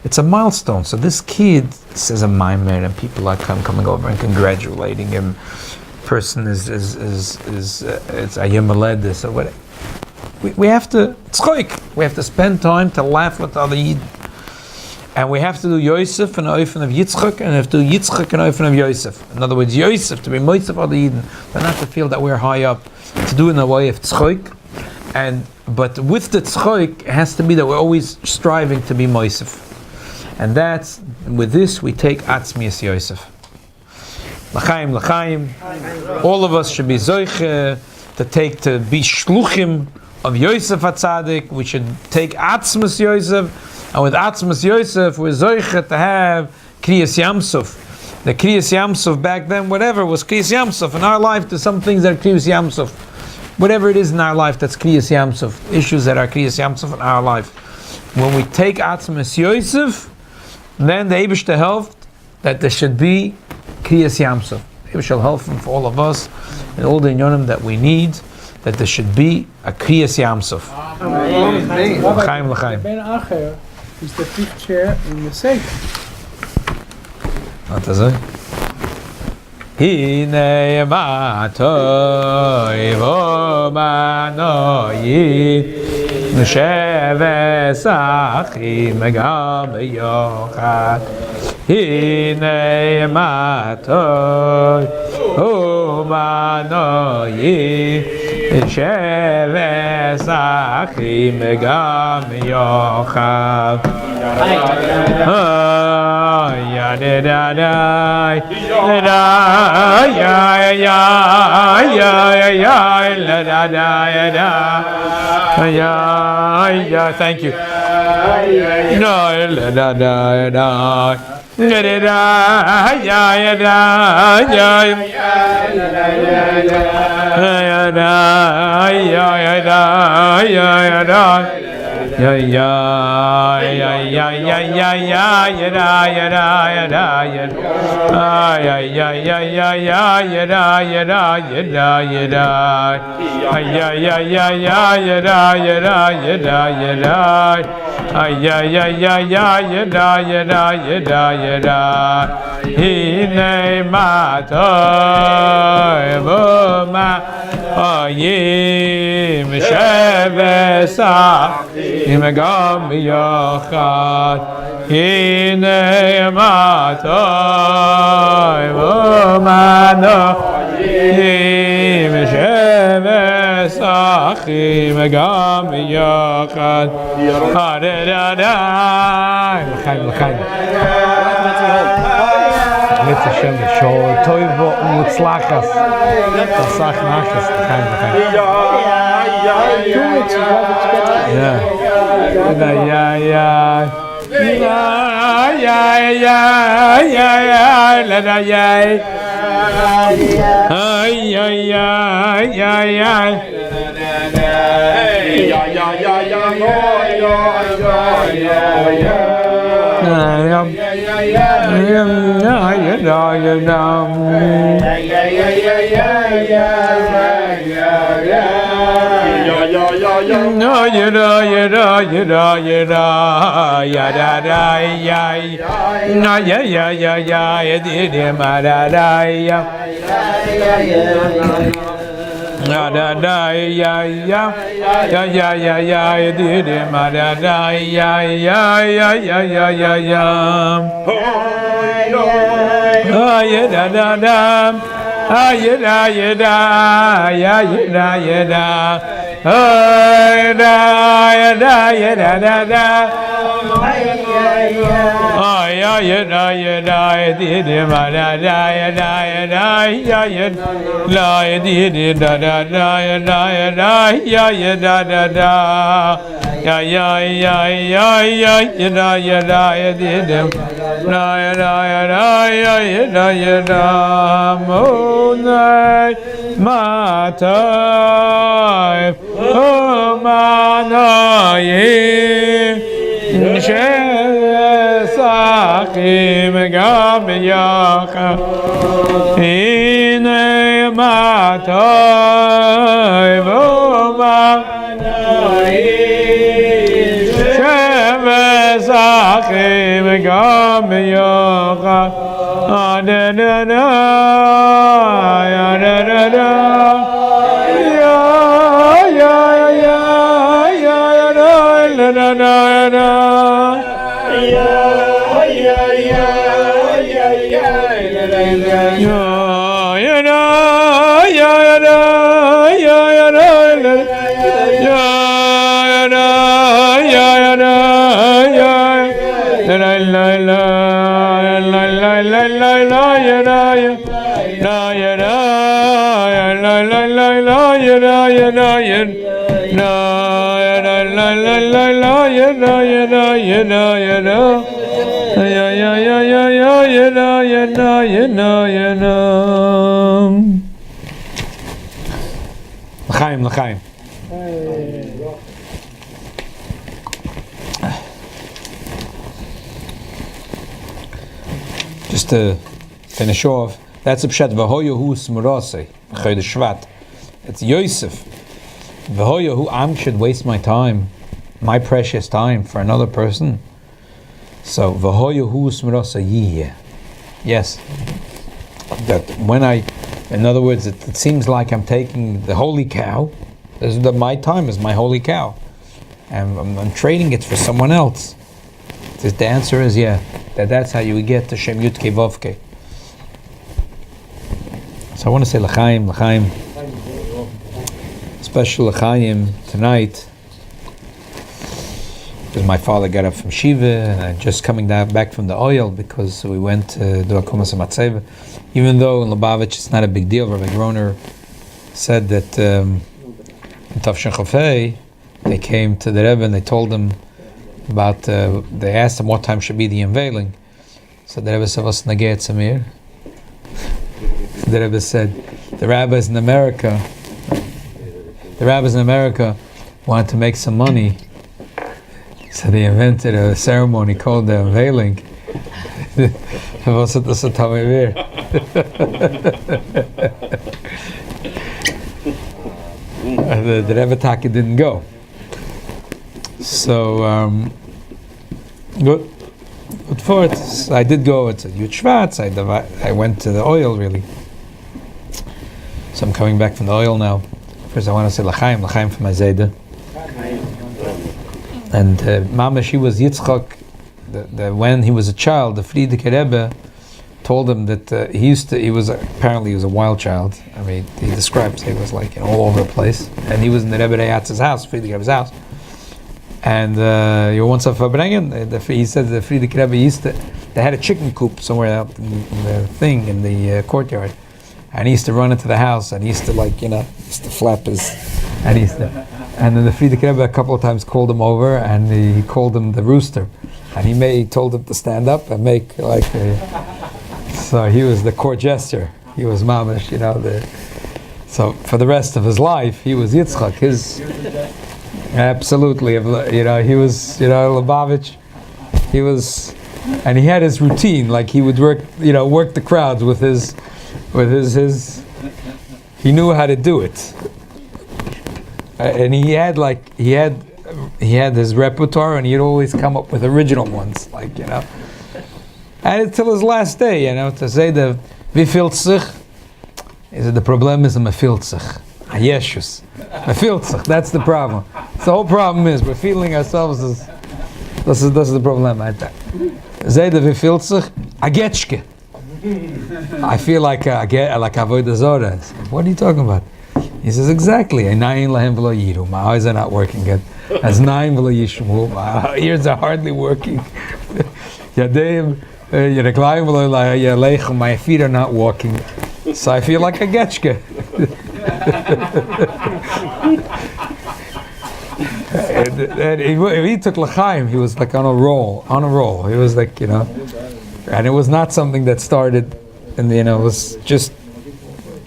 It's a milestone. So this kid says a maimer, and people are coming over and congratulating him. Person is it's a yom haledes or whatever. We have to tzchoik. We have to spend time to laugh with other Yid. And we have to do Yosef and Oifen of Yitzchak, and we have to do Yitzchak and Oifen of Yosef. In other words, Yosef to be Moisef of the Eden, but not to feel that we're high up, to do it in a way of Tzchoik. But with the Tzchoik, it has to be that we're always striving to be Moisef. And with this we take Atzmius Yosef. L'chaim, l'chaim. All of us should be Zoiche to be Shluchim of Yosef HaTzadik. We should take Atzmius Yosef. And with Atzmas Yosef, we're Zoichet to have Kriyas Yamsuf. The Kriyas Yamsuf back then, whatever, was Kriyas Yamsuf. In our life, there's some things that are Kriyas Yamsuf. Whatever it is in our life, that's Kriyas Yamsuf. Issues that are Kriyas Yamsuf in our life. When we take Atzmas Yosef, then the Eibishter helped that there should be Kriyas Yamsuf. Eibishter shall help for all of us and all the inyonim that we need, that there should be a Kriyas Yamsuf. L'chaim, l'chaim. Ben Acher is the fifth chair in the Seder. What is it? Hine matoi vo manoi Nesheves achim gam yochad Hine matoi vo manoi Nesheves achim gam yochad ya da da da ya thank you no la da da da Hine matoi v'ma oyim shevesa imagam yochad Hine matoi v'ma oyim shevesa imagam yochad L'chaim Mit Hashem, Shol Toivo Mutzlachas Tasach Nachas L'chaim Yeah. L'chaim, l'chaim. Just to finish off, that's a pshat v'hoyahu smurase Chodesh Shvat. It's Yosef. V'hoyahu, I should waste my time, my precious time, for another person. So v'hoyahu smurase yiyeh. Yes, that when in other words, it seems like I'm taking the holy cow. My time is my holy cow, and I'm trading it for someone else. The answer is yeah. That's how you get to Shem Yudke Vovke. So I want to say l'chaim, l'chaim. Special l'chaim tonight, because my father got up from Shiva, and I'm just coming back from the oil because we went to do Akumas Matzeva. Even though in Lubavitch it's not a big deal, Rabbi Groner said that in Tavshin Chafei they came to the Rebbe and they told him about, they asked him what time should be the unveiling. So the Rebbe said, "What's Nageh Samir?" The Rebbe said, the rabbis in America wanted to make some money, so they invented a ceremony called the unveiling. The Rebbe Taki didn't go. So good for it. I did go. It's a Yud Sehvat. I went to the oil really. So I'm coming back from the oil now. First, I want to say l'chaim for my zayda. And Mama, she was Yitzchak. When he was a child, the Frierdiker Rebbe told him that he was a wild child. I mean, he describes he was like all over the place, and he was in the Rebbe Reyatz's house, Frierdiker Rebbe's house. And you once at Farbrengen, he said the Frierdiker Rebbe they had a chicken coop somewhere out in the courtyard, and he used to run into the house, and he used to used to flap his, and and then the Frierdiker Rebbe a couple of times called him over, and he called him the rooster, and he told him to stand up and make so he was the court jester, he was mamish, so for the rest of his life he was Yitzchak, absolutely, he was, Lubavitch, he was, and he had his routine, like he would work the crowds with his, he knew how to do it. And he had his repertoire, and he'd always come up with original ones, and until his last day, to say the "Wie sich," is that the problem is a "Mefilt sich," Yeshus, "Mefilt sich." That's the problem. So the whole problem is we're feeling ourselves as this is the problem. Say the "Wie sich," Agetschke. I feel like avodah zorah. What are you talking about? He says exactly. My eyes are not working good. As my ears are hardly working. My feet are not walking. So I feel like a getchke. and he took l'chaim. He was like on a roll. He was like, and it was not something that started, and it was just,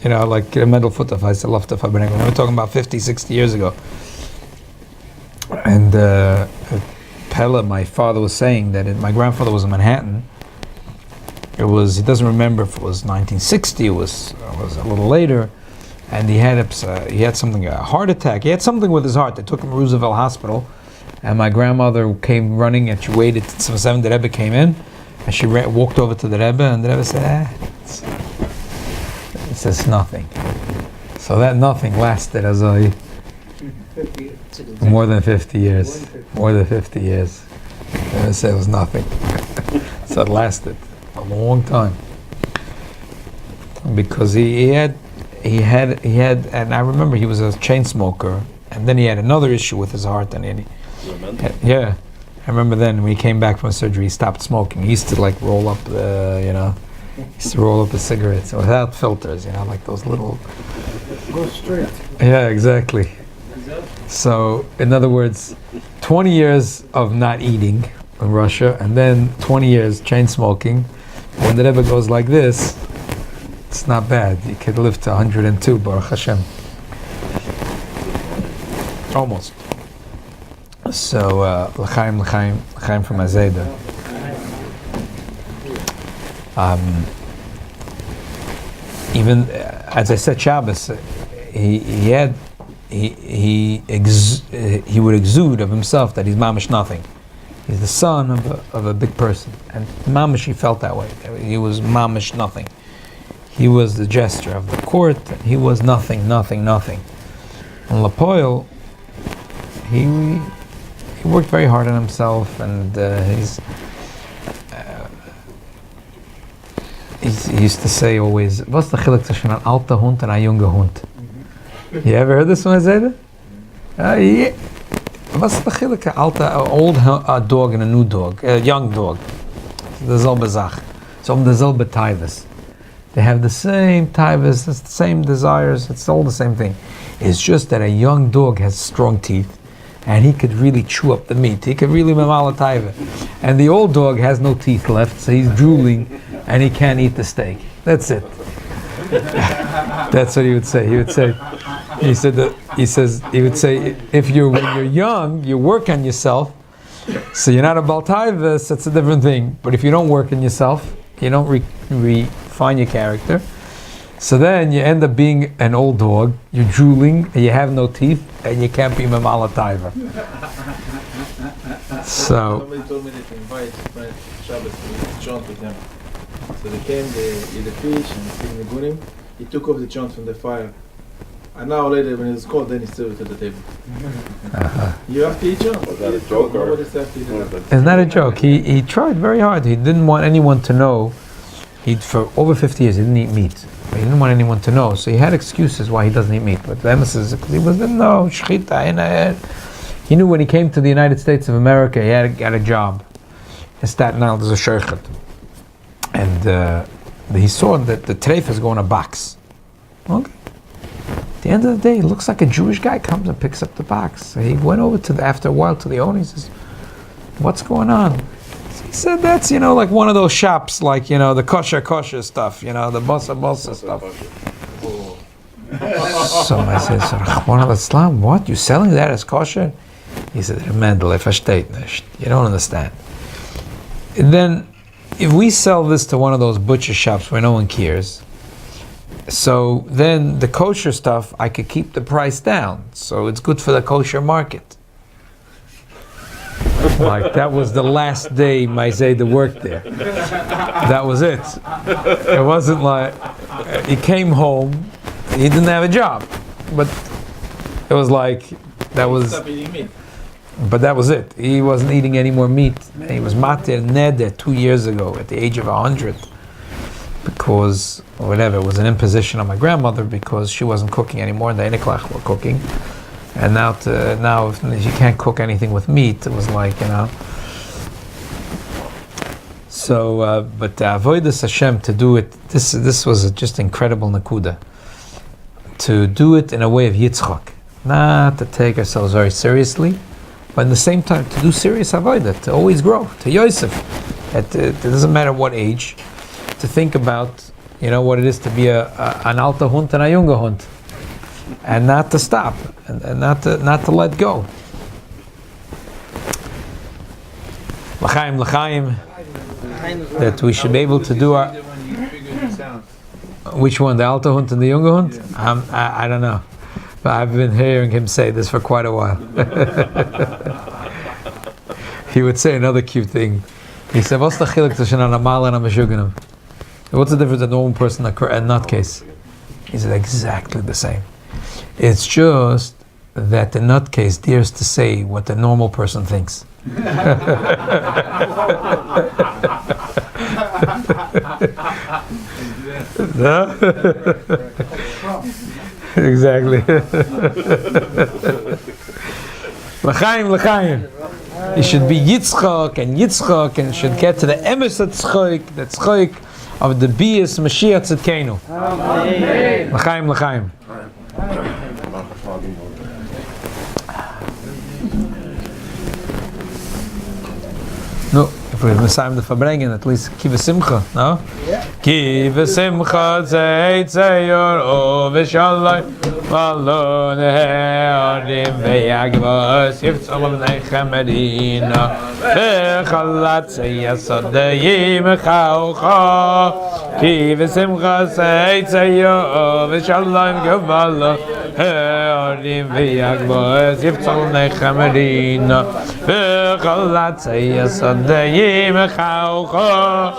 like a mental foot of I love the Farbrengen. We're talking about 50, 60 years ago. And Pella, my father, was saying that my grandfather was in Manhattan. He doesn't remember if it was 1960, it was a little later, and he had something, a heart attack. He had something with his heart. They took him to Roosevelt Hospital, and my grandmother came running, and she waited till 7. The Rebbe came in, and she walked over to the Rebbe, and the Rebbe said, it says nothing. So that nothing lasted more than 50 years. More than 50 years. I said it was nothing. So it lasted a long time. Because he he had, and I remember he was a chain smoker, and then he had another issue with his heart, and yeah, I remember then when he came back from surgery, he stopped smoking. He used to like roll up the cigarettes without filters, like those little. Go straight. Yeah, exactly. So, in other words, 20 years of not eating in Russia, and then 20 years chain smoking. When it ever goes like this, it's not bad. You could live to 102, Baruch Hashem. Almost. So, l'chaim from Azeda. Even as I said, Shabbos, he would exude of himself that he's mamish nothing. He's the son of a big person, and mamish he felt that way. He was mamish nothing. He was the jester of the court. He was nothing. And Lapoil, he worked very hard on himself, and he used to say always, "What's the chilek zwischen an alter Hund and a junger Hund?" You ever heard this one, Zayda? Yeah. What's the chilek? An old dog and a new dog, a young dog. The selbe Zach. So the selbe taivas. They have the same taivas, the same desires. It's all the same thing. It's just that a young dog has strong teeth, and he could really chew up the meat. He could really mamala taiva. And the old dog has no teeth left, so he's drooling, and he can't eat the steak. That's it. That's what he would say. He would say, when you're young, you work on yourself, so you're not a baltaivas, that's a different thing. But if you don't work on yourself, you don't refine your character, so then you end up being an old dog, you're drooling, and you have no teeth, and you can't be mamala taiva. So Somebody told me they can invite Shabbos to chant with them. So they came, they ate the fish and sing the gurim. He took off the chant from the fire. An hour later, when it was cold, then he stood at the table. You have to eat chant? Was that a joke or? it's not a joke. He tried very hard. He didn't want anyone to know. For over 50 years, he didn't eat meat. But he didn't want anyone to know, so he had excuses why he doesn't eat meat. But the emphasis is because he didn't know shchita. He knew when he came to the United States of America, he got a job in Staten Island as a shochet, and he saw that the treif is going to box. Okay. At the end of the day, it looks like a Jewish guy comes and picks up the box. So he went over after a while to the owner. He says, "What's going on?" So he said, "That's like one of those shops, like the kosher stuff, the bossa stuff." So I said, "Rahman al-Islam, what? You selling that as kosher?" He said, "Mendel, I versteht nicht. You don't understand." And then, if we sell this to one of those butcher shops where no one cares, so then the kosher stuff, I could keep the price down. So it's good for the kosher market. Like, that was the last day my Zayda worked there. That was it. It wasn't like, he came home, he didn't have a job. But it was like, that was... Stop eating meat. But that was it. He wasn't eating any more meat. He was matir neder 2 years ago at the age of 100. Because, or whatever, it was an imposition on my grandmother because she wasn't cooking anymore and the Einiklach were cooking. And now if you can't cook anything with meat, it was like, So, but avodas Hashem, to do it, this was just incredible nakuda. To do it in a way of yitzchak. Not to take ourselves very seriously, but at the same time to do serious avodah, to always grow, to Yosef. It doesn't matter what age, to think about, what it is to be an alter Hund and a younger Hund, and not to stop, and not to let go. L'chaim, that we should be able to do our. Which one, the alter Hund and the younger Hund? Yeah. I don't know, but I've been hearing him say this for quite a while. He would say another cute thing. He said, "What's the chilek zwischen an amal and a meshuganim? What's the difference in a normal person and a nutcase?" He said, "Exactly the same. It's just that the nutcase dares to say what the normal person thinks." No? Exactly. L'chaim. You should be Yitzchak, and should get to the emes tzchoik, the tzchoik of the bias Mashiach Tzidkenu. L'chaim. No, if we're Messiah the Farbrengen, at least Kiva Simcha, no? Yeah. Kiva Simcha Tzeit Zeyor Oveshalai Malon He'arim Ve'yagvos Yivtzolom Nechem Medina Ve'chalat Zeyasodayim Chaucha Kiva Simcha Tzeit Zeyor Oveshalai Malon He'arim Ve'yagvos Yivtzolom Nechem Medina Ve'chalat Zeyasodayim Dayim Chaucha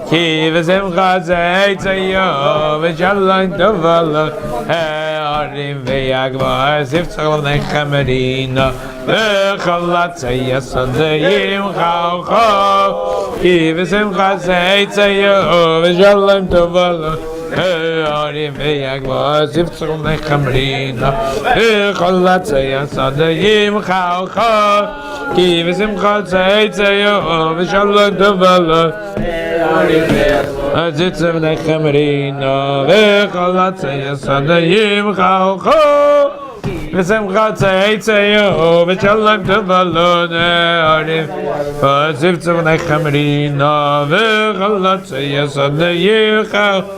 Ki v'simcha zeitzayo v'shalom tovalo He'arim v'yagvos Yivtzolom Nechem Medina V'chalat zeyasodayim Chaucha Ki v'simcha zeitzayo v'shalom tovalo He'arim v'yagvos Yivtzolom Nechem Medina V'chalat zeyasodayim Chaucha Ki v'simcha zeitzayo v'shalom tovalo Azitzim Nechem Medina V'chalat zeyasodayim Chaucha V'simcha zeitzayo v'shalom tovalo Azitzim Nechem Medina V'chalat zeyasodayim Chaucha